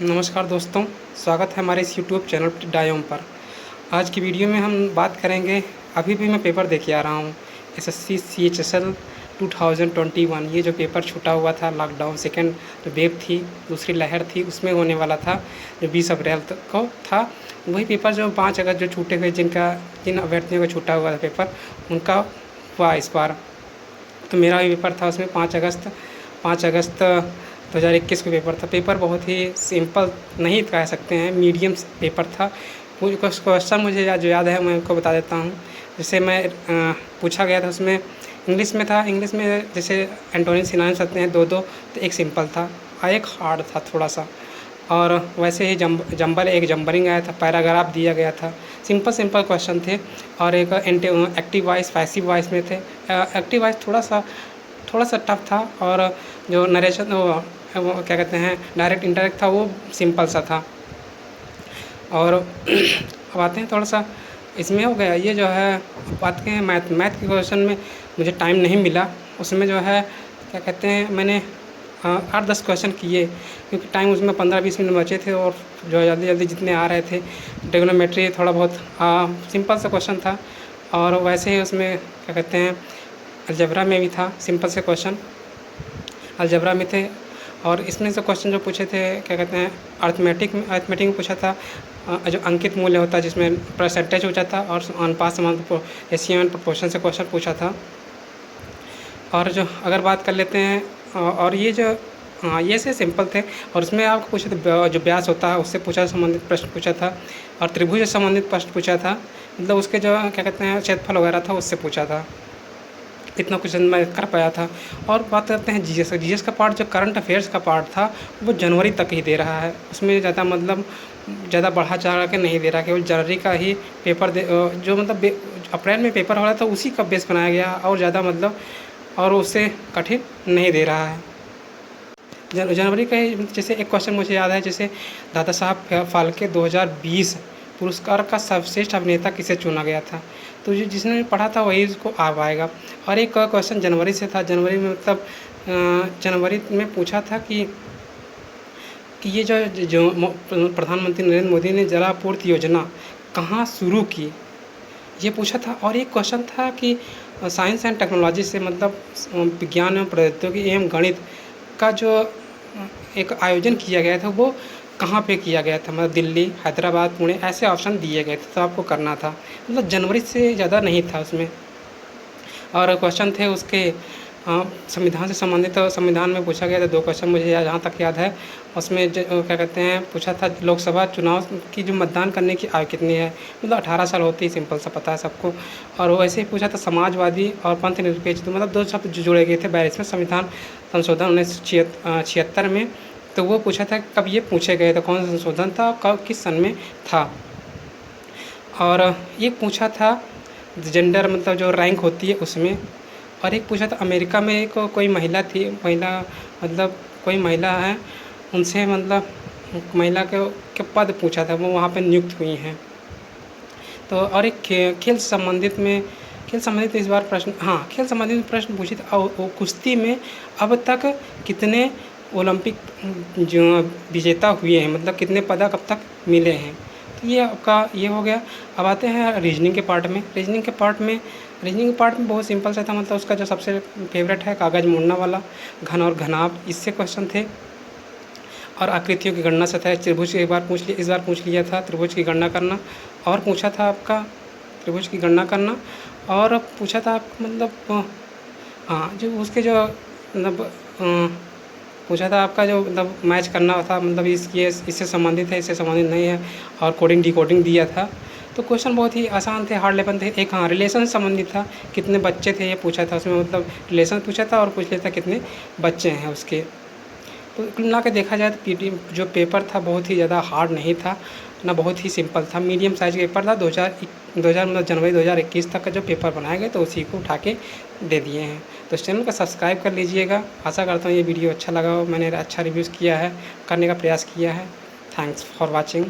नमस्कार दोस्तों, स्वागत है हमारे इस यूट्यूब चैनल डायोम पर। आज की वीडियो में हम बात करेंगे। अभी भी मैं पेपर दे के आ रहा हूँ, एसएससी CHSL 2021। ये जो पेपर छूटा हुआ था लॉकडाउन सेकेंड जो वेव थी, दूसरी लहर थी, उसमें होने वाला था, जो 20 अप्रैल तक को था। वही पेपर जो 5 अगस्त जो छूटे हुए, जिन अभ्यर्थियों का छूटा हुआ था पेपर, उनका हुआ इस बार। तो मेरा भी पेपर था, उसमें 5 अगस्त 2021 को पेपर था। पेपर बहुत ही सिंपल नहीं कह सकते हैं, मीडियम पेपर था। कुछ क्वेश्चन मुझे जो याद है मैं आपको बता देता हूँ। जैसे मैं पूछा गया था, उसमें इंग्लिश में था। इंग्लिश में जैसे एंटोनी सिनोनिम्स आते हैं 2-2, तो एक सिंपल था और एक हार्ड था थोड़ा सा। और वैसे ही एक जंबरिंग आया था, पैराग्राफ दिया गया था। सिंपल क्वेश्चन थे। और एक एक्टिव वॉइस पैसिव वॉइस में थे। एक्टिव वॉइस थोड़ा सा टफ था, और जो नरेशन वो क्या कहते हैं, डायरेक्ट इंडायरेक्ट था, वो सिंपल सा था। और अब आते हैं थोड़ा सा इसमें हो गया। ये जो है, अब आते हैं मैथ के क्वेश्चन में। मुझे टाइम नहीं मिला उसमें, जो है क्या कहते हैं, मैंने 8-10 क्वेश्चन किए, क्योंकि टाइम उसमें 15-20 मिनट बचे थे, और जो जल्दी जितने आ रहे थे। ट्रिग्नोमेट्री थोड़ा बहुत सिंपल सा क्वेश्चन था। और वैसे ही उसमें क्या कहते हैं, अलजेब्रा में भी था, सिंपल से क्वेश्चन अलजेब्रा में थे। और इसमें से क्वेश्चन जो पूछे थे, क्या कहते हैं, अर्थमेटिक में पूछा था। जो अंकित मूल्य होता है, जिसमें परसेंटेज पूछा था, और अनुपात संबंध रेशियो एंड प्रोपोर्शन से क्वेश्चन पूछा था। और जो अगर बात कर लेते हैं, और ये जो ये से सिंपल थे। और इसमें आपको पूछे थे जो व्यास होता है उससे संबंधित प्रश्न पूछा था, और त्रिभुज से संबंधित प्रश्न पूछा था। मतलब उसके जो क्या कहते हैं, क्षेत्रफल वगैरह था, उससे पूछा था। इतना क्वेश्चन मैं कर पाया था। और बात करते हैं जीएस का पार्ट, जो करंट अफेयर्स का पार्ट था, वो जनवरी तक ही दे रहा है। उसमें ज़्यादा मतलब ज़्यादा बढ़ा चढ़ा के नहीं दे रहा, केवल जनवरी का ही पेपर जो मतलब अप्रैल में पेपर हो रहा था, उसी का बेस बनाया गया, और ज़्यादा मतलब और उससे कठिन नहीं दे रहा है। जनवरी का ही, जैसे एक क्वेश्चन मुझे याद है, जैसे दादा साहब फाल्के 2020 पुरस्कार का सर्वश्रेष्ठ अभिनेता किसे चुना गया था। तो जिसने पढ़ा था वही उसको आ पाएगा। और एक क्वेश्चन जनवरी से था। जनवरी में मतलब जनवरी में पूछा था कि ये जो प्रधानमंत्री नरेंद्र मोदी ने जल आपूर्ति योजना कहाँ शुरू की, ये पूछा था। और एक क्वेश्चन था कि साइंस एंड टेक्नोलॉजी से मतलब विज्ञान एवं प्रौद्योगिकी एवं गणित का जो एक आयोजन किया गया था, वो कहाँ पे किया गया था। मतलब दिल्ली, हैदराबाद, पुणे, ऐसे ऑप्शन दिए गए थे, तो आपको करना था। मतलब जनवरी से ज़्यादा नहीं था उसमें। और क्वेश्चन थे उसके संविधान से संबंधित। तो संविधान में पूछा गया था 2 क्वेश्चन, मुझे जहाँ तक याद है। उसमें क्या कहते हैं, पूछा था लोकसभा चुनाव की जो मतदान करने की आयु कितनी है। मतलब 18 साल होती है, सिंपल सा पता है सबको। और वैसे ही पूछा था समाजवादी और पंथ निरपेक्ष, तो मतलब 2 शब्द जुड़े गए थे 42वें संविधान संशोधन 1976 में। तो वो पूछा था कब ये पूछे गए थे, कौन सा संशोधन था, कब किस सन में था। और ये पूछा था जेंडर, मतलब जो रैंक होती है उसमें। और एक पूछा था अमेरिका में एक कोई महिला थी, मतलब कोई महिला है, उनसे मतलब महिला के पद पूछा था, वो वहाँ पे नियुक्त हुई हैं। तो और एक खेल संबंधित इस बार प्रश्न, हाँ, खेल संबंधित प्रश्न पूछे थे। और वो कुश्ती में अब तक कितने ओलंपिक जो विजेता हुए हैं, मतलब कितने पदक अब तक मिले हैं। तो ये आपका ये हो गया। अब आते हैं रीजनिंग के पार्ट में। रीजनिंग के पार्ट में बहुत सिंपल सा था। मतलब उसका जो सबसे फेवरेट है, कागज़ मोड़ना वाला, घन और घनाभ, इससे क्वेश्चन थे। और आकृतियों की गणना से था। त्रिभुज इस बार पूछ लिया था, त्रिभुज की गणना करना। और पूछा था आपका त्रिभुज की गणना करना। और पूछा था मतलब हाँ, जो उसके जो मतलब पूछा था आपका जो मतलब मैच करना था, मतलब इससे संबंधित है, इससे संबंधित नहीं है। और कोडिंग डिकोडिंग दिया था। तो क्वेश्चन बहुत ही आसान थे, हार्ड लेवल थे। एक हाँ, रिलेशन से संबंधित था, कितने बच्चे थे ये पूछा था। उसमें मतलब रिलेशन पूछा था, और पूछ लिया था कितने बच्चे हैं उसके। तो कुल मिला के देखा जाए तो जो पेपर था बहुत ही ज़्यादा हार्ड नहीं था ना, बहुत ही सिंपल था। मीडियम साइज़ का पेपर था। 2000 मतलब जनवरी 2021 तक का जो पेपर बनाए गए, तो उसी को उठा के दे दिए हैं। तो इस चैनल को सब्सक्राइब कर लीजिएगा। आशा करता हूँ ये वीडियो अच्छा लगा हो, मैंने अच्छा रिव्यूज़ किया है, करने का प्रयास किया है। Thanks for watching.